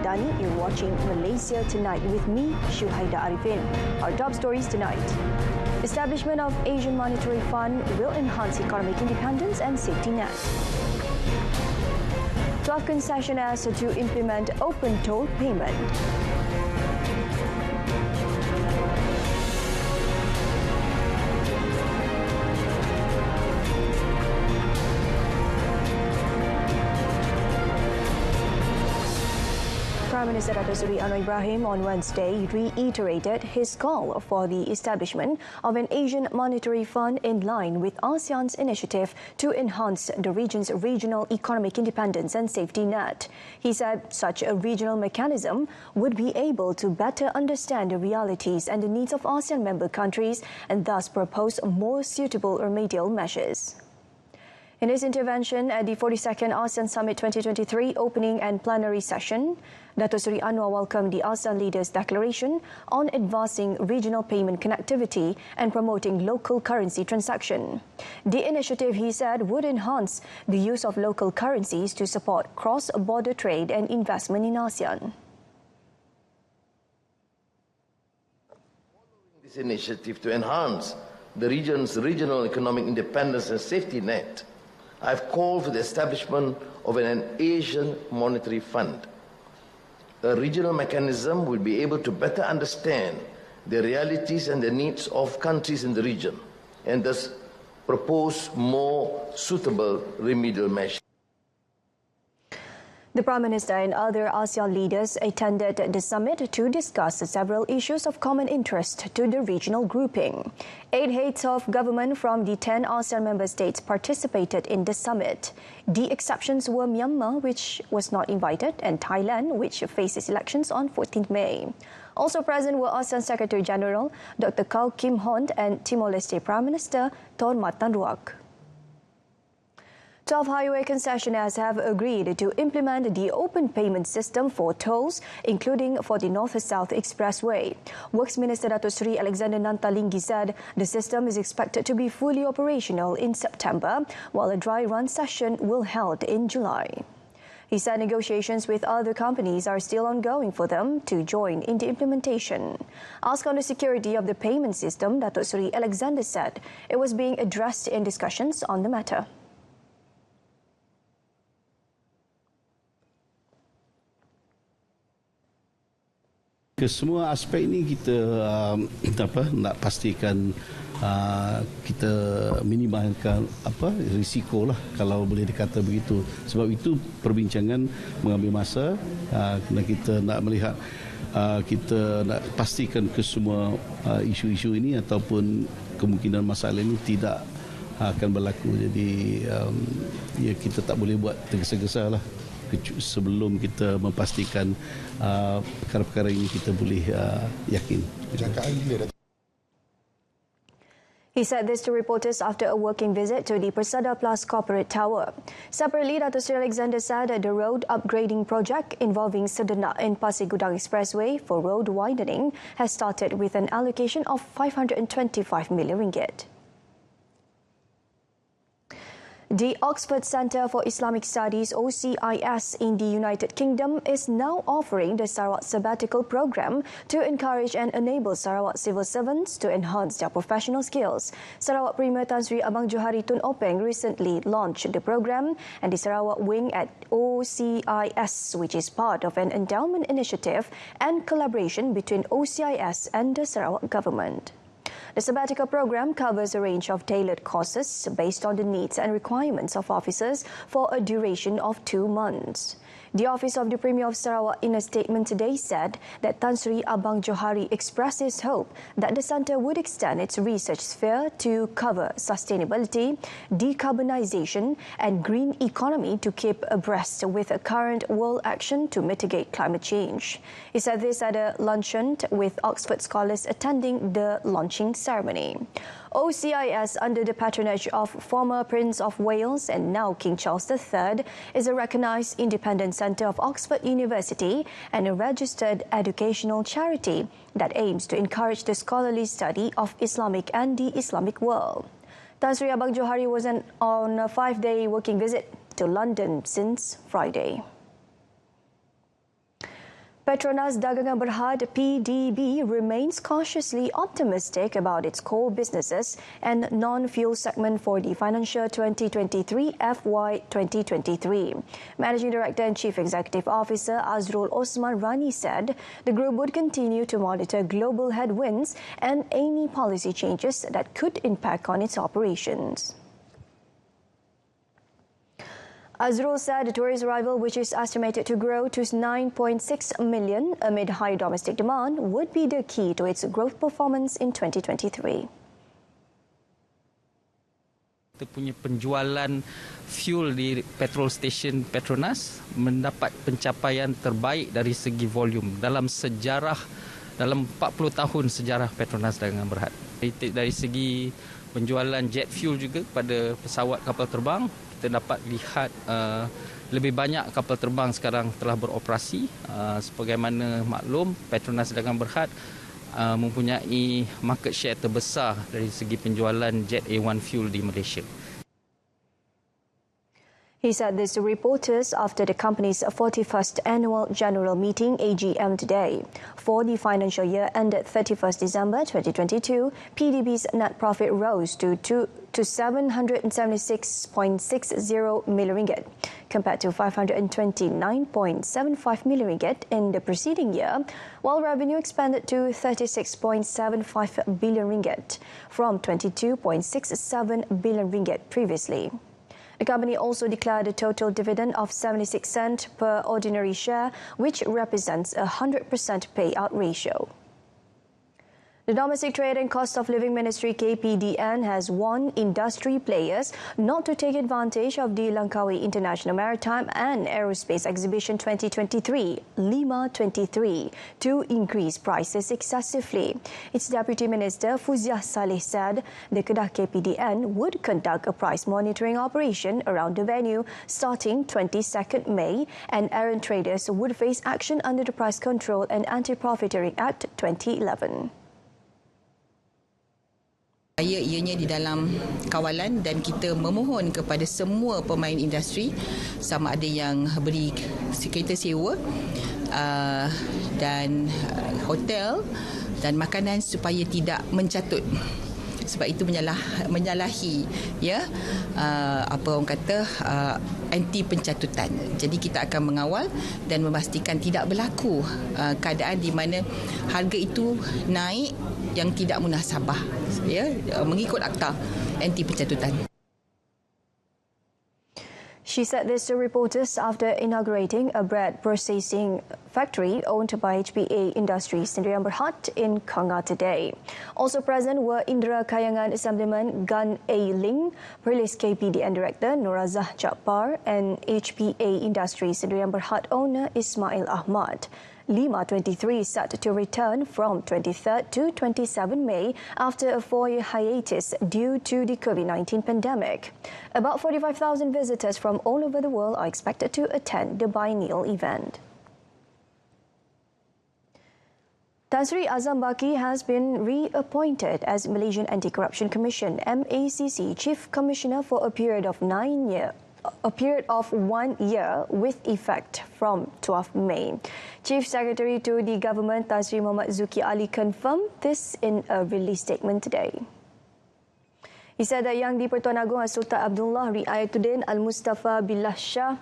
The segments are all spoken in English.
Madani. You're watching Malaysia Tonight with me, Shuhaida Arifin. Our top stories tonight. Establishment of Asian Monetary Fund will enhance economic independence and safety net. 12 concessionaires to implement open toll payment. Prime Minister Dato' Seri Anwar Ibrahim on Wednesday reiterated his call for the establishment of an Asian Monetary Fund in line with ASEAN's initiative to enhance the region's regional economic independence and safety net. He said such a regional mechanism would be able to better understand the realities and the needs of ASEAN member countries and thus propose more suitable remedial measures. In his intervention at the 42nd ASEAN Summit 2023 opening and plenary session, Dato' Seri Anwar welcomed the ASEAN leaders' declaration on advancing regional payment connectivity and promoting local currency transaction. The initiative, he said, would enhance the use of local currencies to support cross-border trade and investment in ASEAN. This initiative to enhance the region's regional economic independence and safety net, I've called for the establishment of an Asian Monetary Fund. A regional mechanism will be able to better understand the realities and the needs of countries in the region and thus propose more suitable remedial measures. The Prime Minister and other ASEAN leaders attended the summit to discuss several issues of common interest to the regional grouping. 8 heads of government from the 10 ASEAN member states participated in the summit. The exceptions were Myanmar, which was not invited, and Thailand, which faces elections on 14th May. Also present were ASEAN Secretary General Dr. Kau Kim Hon and Timor-Leste Prime Minister Tun Matan Ruak. 12 highway concessionaires have agreed to implement the open payment system for tolls, including for the North-South Expressway. Works Minister Dato' Seri Alexander Nantalinggi said the system is expected to be fully operational in September, while a dry run session will be held in July. He said negotiations with other companies are still ongoing for them to join in the implementation. Asked on the security of the payment system, Dato' Seri Alexander said it was being addressed in discussions on the matter. Semua aspek ini kita nak pastikan kita minimalkan risiko lah, kalau boleh dikata begitu. Sebab itu perbincangan mengambil masa, kerana kita nak melihat, kita nak pastikan ke semua isu-isu ini ataupun kemungkinan masalah ini tidak akan berlaku. Jadi ya, kita tak boleh buat tergesa-gesa lah sebelum kita memastikan perkara-perkara ini kita boleh yakin. He said this to reporters after a working visit to the Persada Plus Corporate Tower. Separately, Dato' Seri Alexander said the road upgrading project involving Sedenak and Pasir Gudang Expressway for road widening has started with an allocation of RM525 million. The Oxford Centre for Islamic Studies (OCIS) in the United Kingdom is now offering the Sarawak Sabbatical Programme to encourage and enable Sarawak civil servants to enhance their professional skills. Sarawak Premier Tan Sri Abang Johari Tun Openg recently launched the programme, and the Sarawak wing at OCIS, which is part of an endowment initiative and collaboration between OCIS and the Sarawak government. The sabbatical program covers a range of tailored courses based on the needs and requirements of officers for a duration of 2 months. The Office of the Premier of Sarawak in a statement today said that Tan Sri Abang Johari expressed his hope that the centre would extend its research sphere to cover sustainability, decarbonisation and green economy to keep abreast with a current world action to mitigate climate change. He said this at a luncheon with Oxford scholars attending the launching ceremony. OCIS, under the patronage of former Prince of Wales and now King Charles III, is a recognised independent centre of Oxford University and a registered educational charity that aims to encourage the scholarly study of Islamic and the Islamic world. Tan Sri Abang Johari was on a 5-day working visit to London since Friday. Petronas Dagangan Berhad (PDB) remains cautiously optimistic about its core businesses and non-fuel segment for the financial 2023 FY 2023. Managing Director and Chief Executive Officer Azrul Osman Rani said the group would continue to monitor global headwinds and any policy changes that could impact on its operations. Azrul said the tourist arrival, which is estimated to grow to 9.6 million amid high domestic demand, would be the key to its growth performance in 2023. Kita punya penjualan fuel di petrol station Petronas mendapat pencapaian terbaik dari segi volume dalam 40 tahun sejarah Petronas Dagangan Berhad. Dari segi penjualan jet fuel juga pada pesawat kapal terbang, kita dapat lihat lebih banyak kapal terbang sekarang telah beroperasi. Sebagaimana maklum, Petronas Dagangan Berhad mempunyai market share terbesar dari segi penjualan jet A1 fuel di Malaysia. He said this to reporters after the company's 41st annual general meeting AGM today. For the financial year ended 31st December 2022, PDB's net profit rose to 776.60 million ringgit, compared to 529.75 million ringgit in the preceding year, while revenue expanded to 36.75 billion ringgit from 22.67 billion ringgit previously. The company also declared a total dividend of 76 cents per ordinary share, which represents a 100% payout ratio. The Domestic Trade and Cost of Living Ministry KPDN has warned industry players not to take advantage of the Langkawi International Maritime and Aerospace Exhibition 2023, Lima 23, to increase prices excessively. Its Deputy Minister Fuziah Saleh said the Kedah KPDN would conduct a price monitoring operation around the venue starting 22nd May, and errant traders would face action under the Price Control and Anti-Profiteering Act 2011. Ianya di dalam kawalan, dan kita memohon kepada semua pemain industri, sama ada yang beri kereta sewa dan hotel dan makanan, supaya tidak mencatut. Sebab itu menyalahi apa orang kata anti pencatutan. Jadi kita akan mengawal dan memastikan tidak berlaku keadaan di mana harga itu naik yang tidak munasabah, mengikut akta anti pencatutan. She said this to reporters after inaugurating a bread processing factory owned by HPA Industries Sdn Berhad in Kanga today. Also present were Indra Kayangan Assemblyman Gan A. Ling, Perlis KPDN Director Norazah Jaafar, and HPA Industries Sdn Berhad owner Ismail Ahmad. Lima 23 is set to return from 23rd to 27 May after a 4-year hiatus due to the COVID-19 pandemic. About 45,000 visitors from all over the world are expected to attend the biennial event. Tan Sri Azam Baki has been reappointed as Malaysian Anti-Corruption Commission MACC Chief Commissioner for a period of 1 year with effect from 12 May. Chief Secretary to the Government Tan Sri Muhammad Zuki Ali confirmed this in a release statement today. He said that Yang di-Pertuan Agong Sultan Abdullah Riayatuddin Al-Mustafa Billah Shah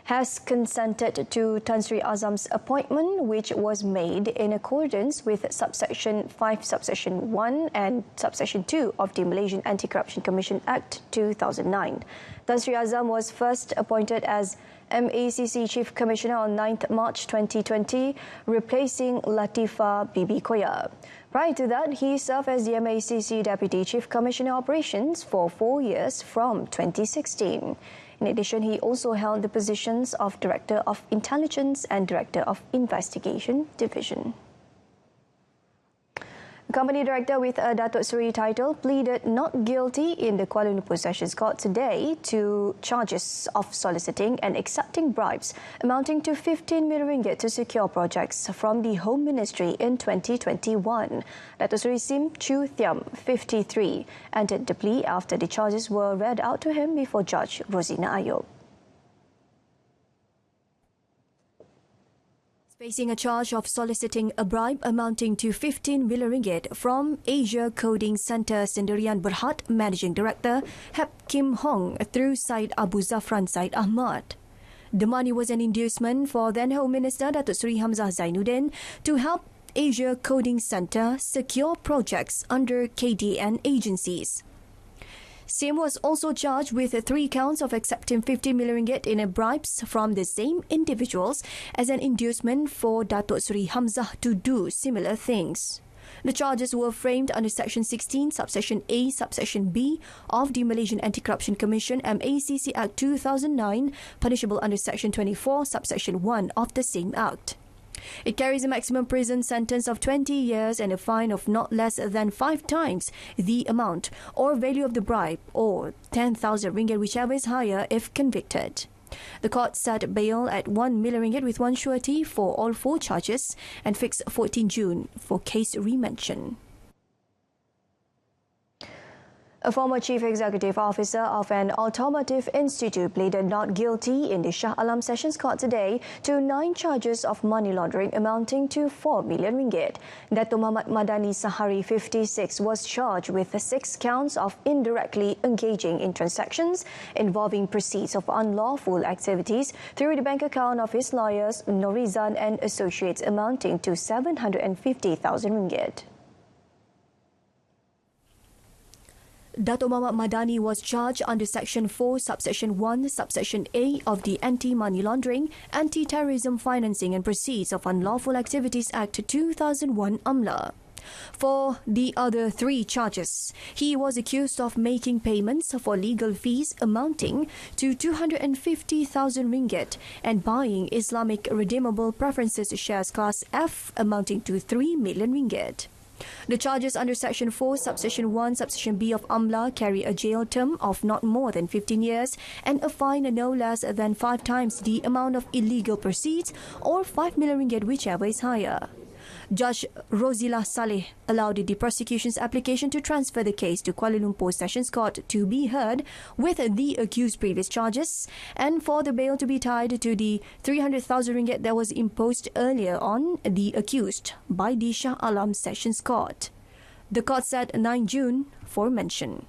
has consented to Tan Sri Azam's appointment, which was made in accordance with subsection 5, subsection 1 and subsection 2 of the Malaysian Anti-Corruption Commission Act 2009. Tan Sri Azam was first appointed as MACC Chief Commissioner on 9th March 2020, replacing Latifa Bibi Koya. Prior to that, he served as the MACC Deputy Chief Commissioner Operations for 4 years from 2016. In addition, he also held the positions of Director of Intelligence and Director of Investigation Division. Company Director with a Datuk Seri title pleaded not guilty in the Kuala Lumpur Sessions Court today to charges of soliciting and accepting bribes amounting to 15 million ringgit to secure projects from the Home Ministry in 2021. Datuk Seri Sim Chu Thiam, 53, entered the plea after the charges were read out to him before Judge Rosina Ayub. Facing a charge of soliciting a bribe amounting to 15 million ringgit from Asia Coding Centre Sendirian Berhad Managing Director Hep Kim Hong through Syed Abu Zafran Syed Ahmad. The money was an inducement for then Home Minister Datuk Seri Hamzah Zainuddin to help Asia Coding Centre secure projects under KDN agencies. Sim was also charged with 3 counts of accepting 50 million ringgit in bribes from the same individuals as an inducement for Datuk Seri Hamzah to do similar things. The charges were framed under Section 16, Subsection A, Subsection B of the Malaysian Anti-Corruption Commission MACC Act 2009, punishable under Section 24, Subsection 1 of the same Act. It carries a maximum prison sentence of 20 years and a fine of not less than 5 times the amount or value of the bribe, or 10,000 ringgit, whichever is higher if convicted. The court set bail at 1 million ringgit with one surety for all 4 charges and fixed 14 June for case remention. A former Chief Executive Officer of an automotive institute pleaded not guilty in the Shah Alam Sessions Court today to 9 charges of money laundering amounting to 4 million ringgit. Dato' Muhammad Madani Sahari, 56, was charged with 6 counts of indirectly engaging in transactions involving proceeds of unlawful activities through the bank account of his lawyers, Norizan and Associates, amounting to 750,000 ringgit. Dato' Muhammad Madani was charged under Section 4, Subsection 1, Subsection A of the Anti-Money Laundering, Anti-Terrorism Financing and Proceeds of Unlawful Activities Act 2001 UMLA. For the other 3 charges, he was accused of making payments for legal fees amounting to 250,000 ringgit and buying Islamic Redeemable Preferences Shares Class F amounting to 3 million ringgit. The charges under Section 4, Subsection 1, Subsection B of UMLA carry a jail term of not more than 15 years and a fine no less than 5 times the amount of illegal proceeds or 5 million ringgit, whichever is higher. Judge Rozilah Saleh allowed the prosecution's application to transfer the case to Kuala Lumpur Sessions Court to be heard with the accused's previous charges and for the bail to be tied to the 300,000 ringgit that was imposed earlier on the accused by the Shah Alam Sessions Court. The court set 9 June for mention.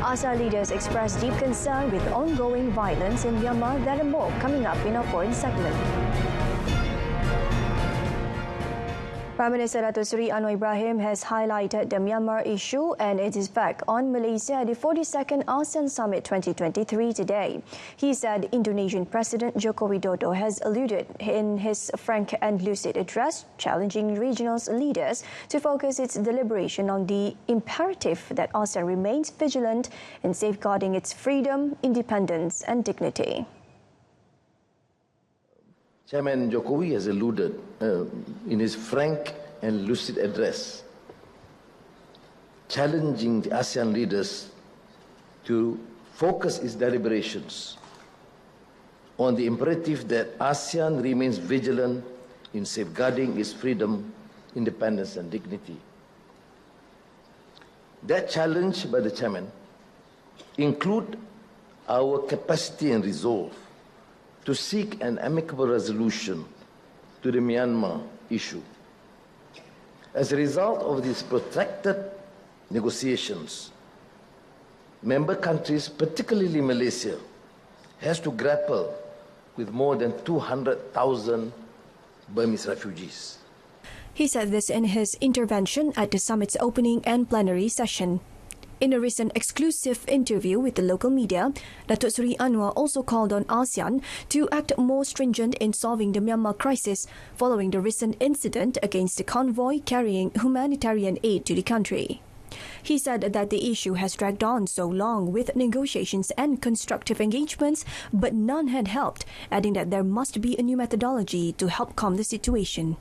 ASEAN leaders expressed deep concern with ongoing violence in Myanmar. That and more coming up in our foreign segment. Prime Minister Datuk Seri Anwar Ibrahim has highlighted the Myanmar issue and its effect on Malaysia at the 42nd ASEAN Summit 2023 today. He said Indonesian President Joko Widodo has alluded in his frank and lucid address, challenging regional leaders to focus its deliberation on the imperative that ASEAN remains vigilant in safeguarding its freedom, independence and dignity. Chairman Jokowi has alluded in his frank and lucid address, challenging the ASEAN leaders to focus its deliberations on the imperative that ASEAN remains vigilant in safeguarding its freedom, independence and dignity. That challenge by the chairman include our capacity and resolve to seek an amicable resolution to the Myanmar issue. As a result of these protracted negotiations, member countries, particularly Malaysia, has to grapple with more than 200,000 Burmese refugees. He said this in his intervention at the summit's opening and plenary session. In a recent exclusive interview with the local media, Datuk Seri Anwar also called on ASEAN to act more stringent in solving the Myanmar crisis following the recent incident against the convoy carrying humanitarian aid to the country. He said that the issue has dragged on so long with negotiations and constructive engagements, but none had helped, adding that there must be a new methodology to help calm the situation.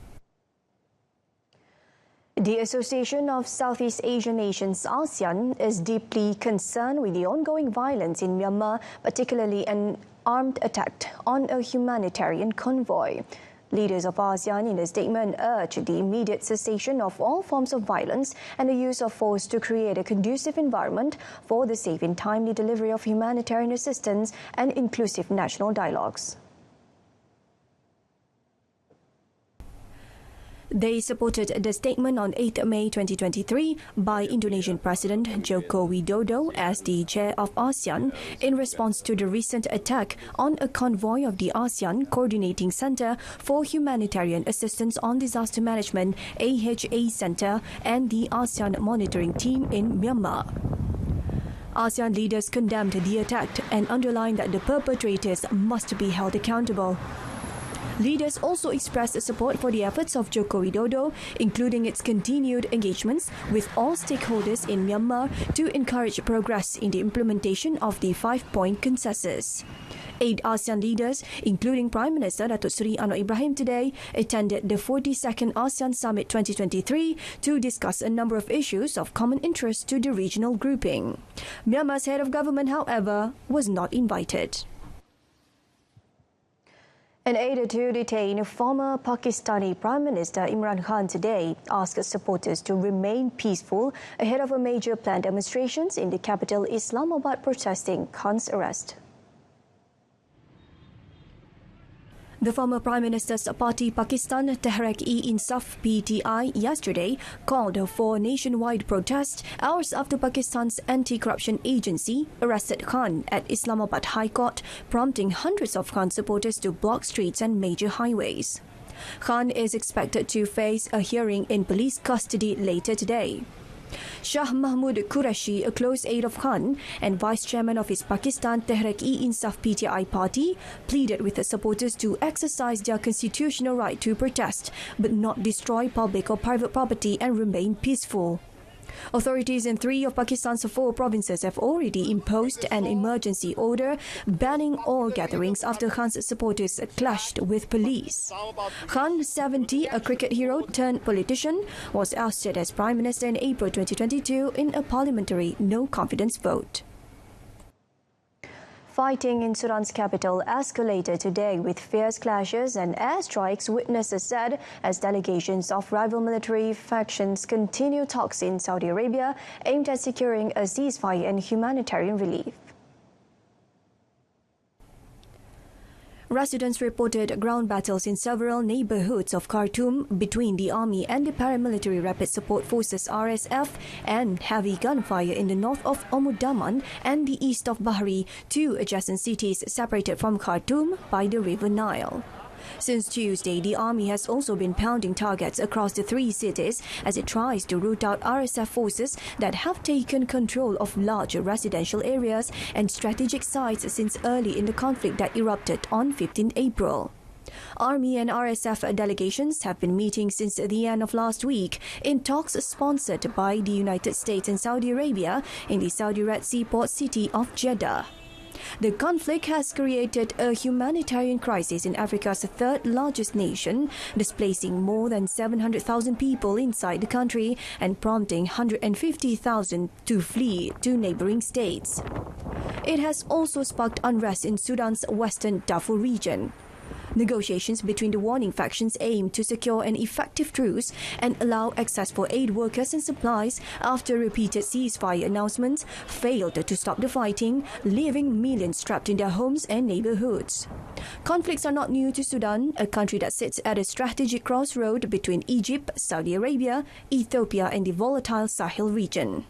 The Association of Southeast Asian Nations, ASEAN, is deeply concerned with the ongoing violence in Myanmar, particularly an armed attack on a humanitarian convoy. Leaders of ASEAN in a statement urged the immediate cessation of all forms of violence and the use of force to create a conducive environment for the safe and timely delivery of humanitarian assistance and inclusive national dialogues. They supported the statement on 8 May 2023 by Indonesian President Joko Widodo as the chair of ASEAN in response to the recent attack on a convoy of the ASEAN Coordinating Centre for Humanitarian Assistance on Disaster Management AHA Centre and the ASEAN Monitoring Team in Myanmar. ASEAN leaders condemned the attack and underlined that the perpetrators must be held accountable. Leaders also expressed support for the efforts of Joko Widodo, including its continued engagements with all stakeholders in Myanmar to encourage progress in the implementation of the 5-point consensus. 8 ASEAN leaders, including Prime Minister Datuk Seri Anwar Ibrahim today, attended the 42nd ASEAN Summit 2023 to discuss a number of issues of common interest to the regional grouping. Myanmar's head of government, however, was not invited. An aider to detain former Pakistani Prime Minister Imran Khan today asked supporters to remain peaceful ahead of a major planned demonstrations in the capital Islamabad protesting Khan's arrest. The former Prime Minister's party Pakistan Tehreek-e-Insaf PTI yesterday called for nationwide protest hours after Pakistan's anti-corruption agency arrested Khan at Islamabad High Court, prompting hundreds of Khan supporters to block streets and major highways. Khan is expected to face a hearing in police custody later today. Shah Mahmud Qureshi, a close aide of Khan and vice chairman of his Pakistan Tehreek-e-Insaf PTI party, pleaded with the supporters to exercise their constitutional right to protest but not destroy public or private property and remain peaceful. Authorities in 3 of Pakistan's 4 provinces have already imposed an emergency order banning all gatherings after Khan's supporters clashed with police. Khan, 70, a cricket hero turned politician, was ousted as Prime Minister in April 2022 in a parliamentary no-confidence vote. Fighting in Sudan's capital escalated today with fierce clashes and airstrikes, witnesses said, as delegations of rival military factions continue talks in Saudi Arabia aimed at securing a ceasefire and humanitarian relief. Residents reported ground battles in several neighborhoods of Khartoum between the army and the paramilitary Rapid Support Forces RSF and heavy gunfire in the north of Omdurman and the east of Bahri, 2 adjacent cities separated from Khartoum by the River Nile. Since Tuesday, the army has also been pounding targets across the 3 cities as it tries to root out RSF forces that have taken control of large residential areas and strategic sites since early in the conflict that erupted on 15 April. Army and RSF delegations have been meeting since the end of last week in talks sponsored by the United States and Saudi Arabia in the Saudi Red Sea port city of Jeddah. The conflict has created a humanitarian crisis in Africa's 3rd largest nation, displacing more than 700,000 people inside the country and prompting 150,000 to flee to neighboring states. It has also sparked unrest in Sudan's western Darfur region. Negotiations between the warring factions aim to secure an effective truce and allow access for aid workers and supplies after repeated ceasefire announcements failed to stop the fighting, leaving millions trapped in their homes and neighborhoods. Conflicts are not new to Sudan, a country that sits at a strategic crossroad between Egypt, Saudi Arabia, Ethiopia and the volatile Sahel region.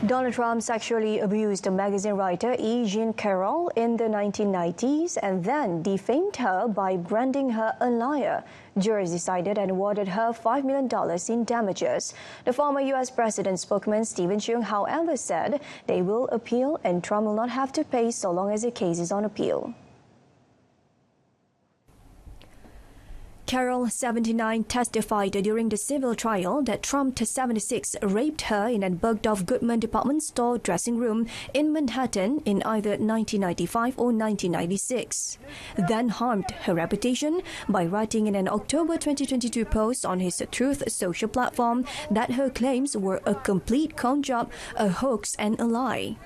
Donald Trump sexually abused magazine writer E. Jean Carroll in the 1990s and then defamed her by branding her a liar. Jurors decided and awarded her $5 million in damages. The former U.S. President spokesman Stephen Chung, however, said they will appeal and Trump will not have to pay so long as the case is on appeal. Carroll, 79, testified during the civil trial that Trump, 76, raped her in a Bergdorf Goodman department store dressing room in Manhattan in either 1995 or 1996, then harmed her reputation by writing in an October 2022 post on his Truth social platform that her claims were a complete con job, a hoax and a lie.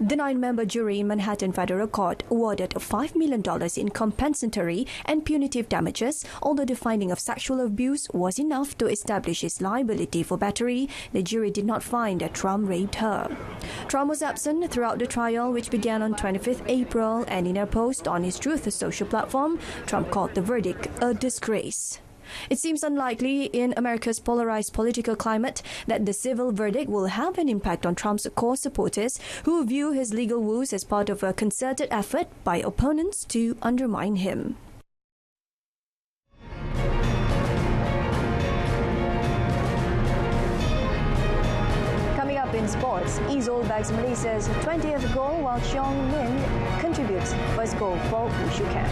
The 9-member jury in Manhattan Federal Court awarded $5 million in compensatory and punitive damages, although the finding of sexual abuse was enough to establish his liability for battery. The jury did not find that Trump raped her. Trump was absent throughout the trial, which began on 25th April, and in a post on his Truth social platform, Trump called the verdict a disgrace. It seems unlikely in America's polarized political climate that the civil verdict will have an impact on Trump's core supporters, who view his legal woes as part of a concerted effort by opponents to undermine him. Coming up in sports, Izol bags Malaysia's 20th goal while Cheong Min contributes first goal for Wushu camp.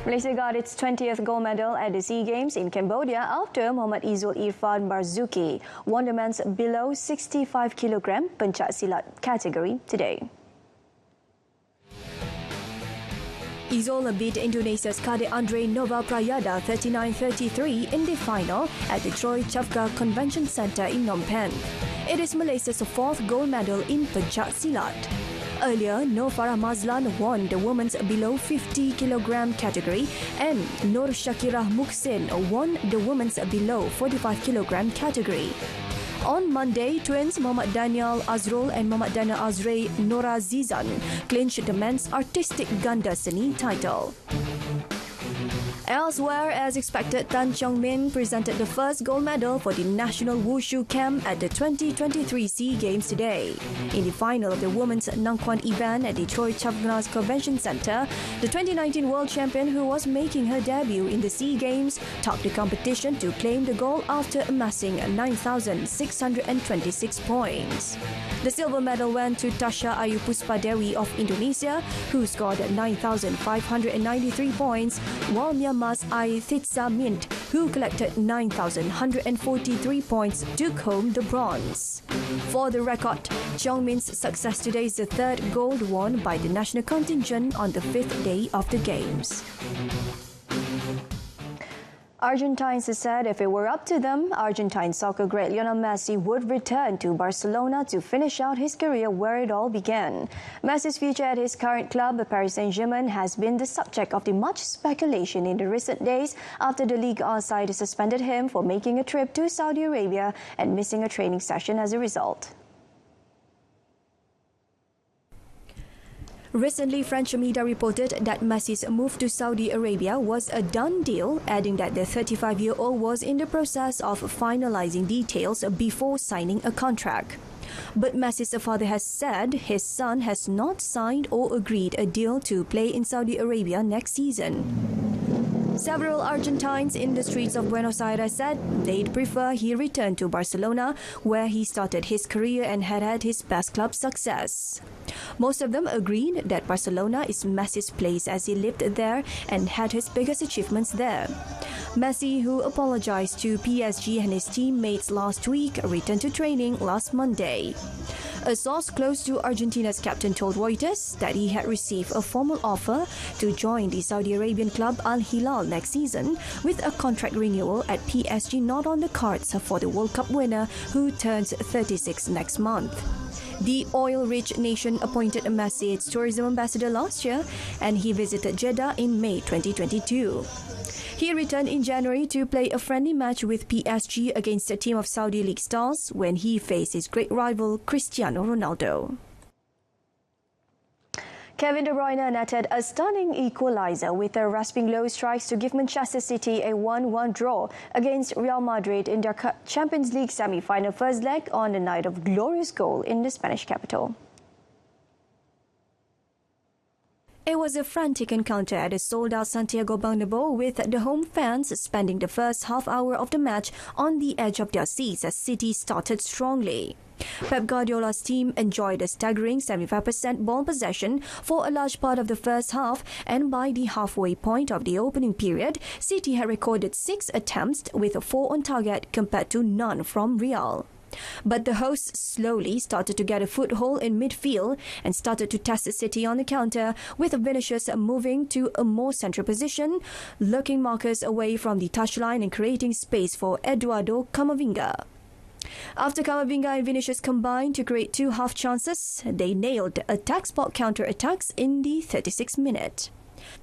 Malaysia got its 20th gold medal at the SEA Games in Cambodia after Muhammad Izul Irfan Marzuki won the men's below 65 kg pencak silat category today. Izul beat Indonesia's Kadek Andre Nova Prayada 39-33 in the final at the Troy Chafka Convention Centre in Phnom Penh. It is Malaysia's fourth gold medal in pencak silat. Earlier, Nur Farah Mazlan won the women's below 50 kg category and Nur Shakirah Muksin won the women's below 45 kg category. On Monday, twins Muhammad Daniel Azrul and Muhammad Daniel Azrai Norazizan clinched the men's artistic ganda seni title. Elsewhere, as expected, Tan Cheong Min presented the first gold medal for the national wushu camp at the 2023 SEA Games today. In the final of the women's Nangkwon event at the Troy Chavgnas Convention Centre, the 2019 world champion, who was making her debut in the SEA Games, topped the competition to claim the gold after amassing 9,626 points. The silver medal went to Tasha Ayu Puspadewi of Indonesia, who scored 9,593 points, while Myanmar's Aithitsa Mint, who collected 9,143 points, took home the bronze. For the record, Cheong Min's success today is the third gold won by the national contingent on the fifth day of the Games. Argentines have said if it were up to them, Argentine soccer great Lionel Messi would return to Barcelona to finish out his career where it all began. Messi's future at his current club, Paris Saint-Germain, has been the subject of the much speculation in the recent days after the Ligue 1 side suspended him for making a trip to Saudi Arabia and missing a training session as a result. Recently, French media reported that Messi's move to Saudi Arabia was a done deal, adding that the 35-year-old was in the process of finalizing details before signing a contract. But Messi's father has said his son has not signed or agreed a deal to play in Saudi Arabia next season. Several Argentines in the streets of Buenos Aires said they'd prefer he return to Barcelona, where he started his career and had his best club success. Most of them agreed that Barcelona is Messi's place as he lived there and had his biggest achievements there. Messi, who apologized to PSG and his teammates last week, returned to training last Monday. A source close to Argentina's captain told Reuters that he had received a formal offer to join the Saudi Arabian club Al Hilal next season, with a contract renewal at PSG not on the cards for the World Cup winner, who turns 36 next month. The oil-rich nation appointed Messi its tourism ambassador last year, and he visited Jeddah in May 2022. He returned in January to play a friendly match with PSG against a team of Saudi League stars when he faced his great rival Cristiano Ronaldo. Kevin De Bruyne netted a stunning equaliser with a rasping low strikes to give Manchester City a 1-1 draw against Real Madrid in their Champions League semi-final first leg on the night of glorious goal in the Spanish capital. It was a frantic encounter at a sold-out Santiago Bernabeu, with the home fans spending the first half hour of the match on the edge of their seats as City started strongly. Pep Guardiola's team enjoyed a staggering 75% ball possession for a large part of the first half, and by the halfway point of the opening period, City had recorded 6 attempts with 4 on target compared to none from Real. But the hosts slowly started to get a foothold in midfield and started to test the City on the counter, with Vinicius moving to a more central position, looking markers away from the touchline and creating space for Eduardo Camavinga. After Kamavinga and Vinicius combined to create two half chances, they nailed attack spot counter-attacks in the 36th minute.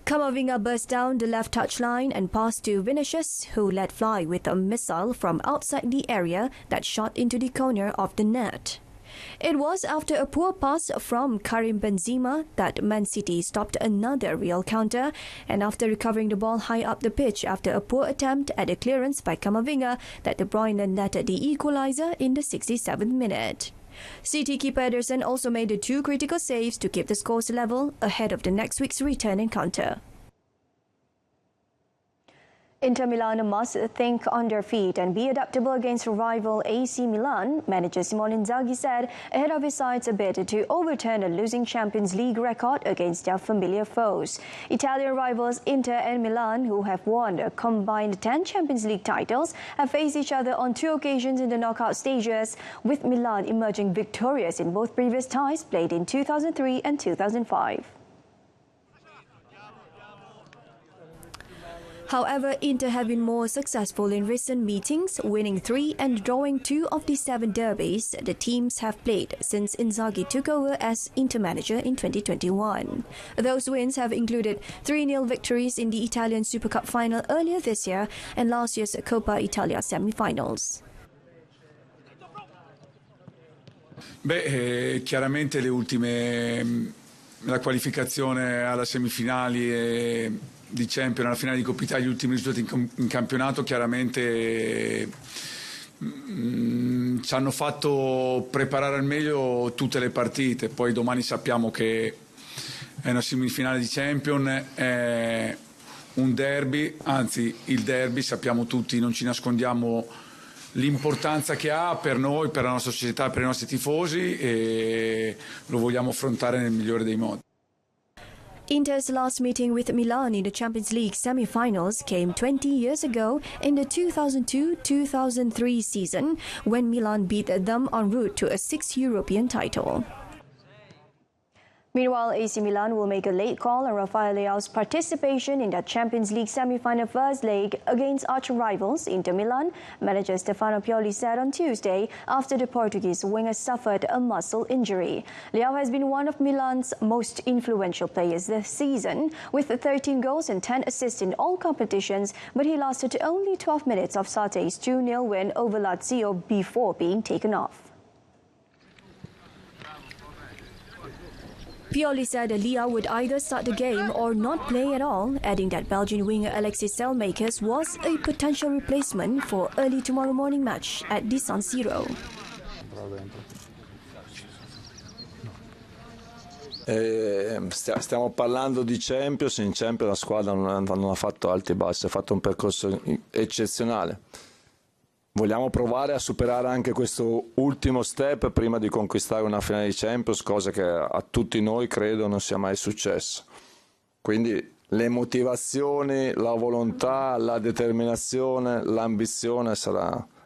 Kamavinga burst down the left touchline and passed to Vinicius, who let fly with a missile from outside the area that shot into the corner of the net. It was after a poor pass from Karim Benzema that Man City stopped another real counter, and after recovering the ball high up the pitch after a poor attempt at a clearance by Kamavinga that De Bruyne netted the equaliser in the 67th minute. City keeper Ederson also made the two critical saves to keep the scores level ahead of the next week's return encounter. Inter Milan must think on their feet and be adaptable against rival AC Milan, manager Simone Inzaghi said ahead of his side's bid to overturn a losing Champions League record against their familiar foes. Italian rivals Inter and Milan, who have won a combined 10 Champions League titles, have faced each other on two occasions in the knockout stages, with Milan emerging victorious in both previous ties played in 2003 and 2005. However, Inter have been more successful in recent meetings, winning 3 and drawing 2 of the 7 derbies the teams have played since Inzaghi took over as Inter manager in 2021. Those wins have included 3-0 victories in the Italian Super Cup final earlier this year and last year's Coppa Italia semi-finals. Chiaramente la qualificazione alla semifinali di Champions, alla finale di Coppa Italia, gli ultimi risultati in campionato chiaramente ci hanno fatto preparare al meglio tutte le partite. Poi domani sappiamo che è una semifinale di Champions, è un derby, anzi il derby sappiamo tutti, non ci nascondiamo l'importanza che ha per noi, per la nostra società, per i nostri tifosi, e lo vogliamo affrontare nel migliore dei modi. Inter's last meeting with Milan in the Champions League semi-finals came 20 years ago in the 2002-2003 season when Milan beat them en route to a 6th European title. Meanwhile, AC Milan will make a late call on Rafael Leao's participation in the Champions League semi-final first leg against arch-rivals Inter Milan, manager Stefano Pioli said on Tuesday after the Portuguese winger suffered a muscle injury. Leao has been one of Milan's most influential players this season, with 13 goals and 10 assists in all competitions, but he lasted only 12 minutes of Sarte's 2-0 win over Lazio before being taken off. Pioli said Leao would either start the game or not play at all, adding that Belgian winger Alexis Selmakers was a potential replacement for early tomorrow morning match at the San Siro. Stiamo parlando di Champions, in Champions la squadra non ha fatto alti e bassi, ha fatto un percorso eccezionale. Vogliamo provare a superare anche questo ultimo step prima di conquistare una finale di Champions, cosa che a tutti noi credo non sia mai successa. Quindi le motivazioni, la volontà, la determinazione, l'ambizione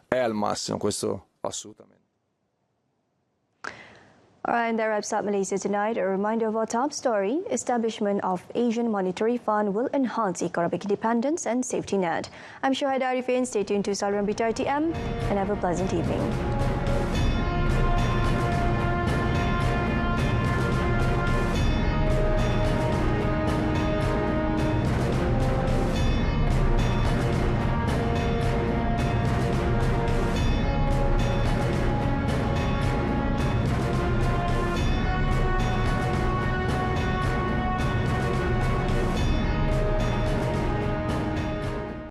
è al massimo, questo assolutamente. All right, and that wraps up Malaysia Tonight. A reminder of our top story: establishment of Asian Monetary Fund will enhance economic independence and safety net. I'm Shohaida Arifin. Stay tuned to Berita RTM and have a pleasant evening.